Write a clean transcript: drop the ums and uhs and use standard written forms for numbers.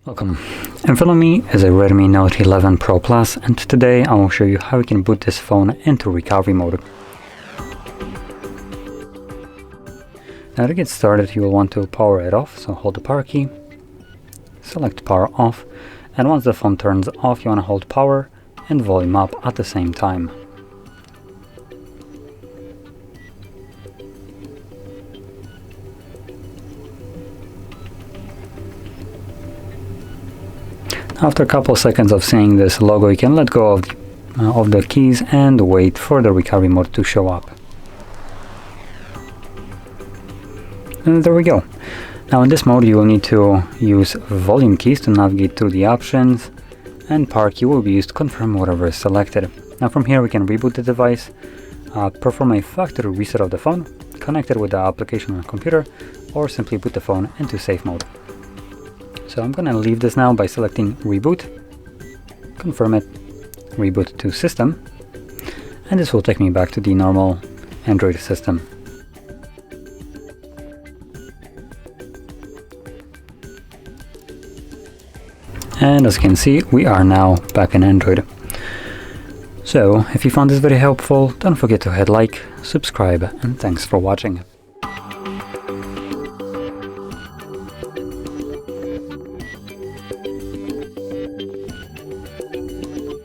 Welcome. In front of me is a Redmi Note 11 Pro Plus, and today I will show you how you can boot this phone into recovery mode. Now to get started, you will want to power it off, so hold the power key, select power off, and once the phone turns off you want to hold power and volume up at the same time. After a couple seconds of seeing this logo, you can let go of the keys and wait for the recovery mode to show up. And there we go. Now in this mode you will need to use volume keys to navigate to the options, and power key will be used to confirm whatever is selected. Now from here we can reboot the device, perform a factory reset of the phone, connect it with the application on the computer, or simply put the phone into safe mode. So I'm gonna leave this now by selecting reboot, confirm it, reboot to system, and this will take me back to the normal Android system. And as you can see, we are now back in Android. So if you found this very helpful, don't forget to hit like, subscribe, and thanks for watching.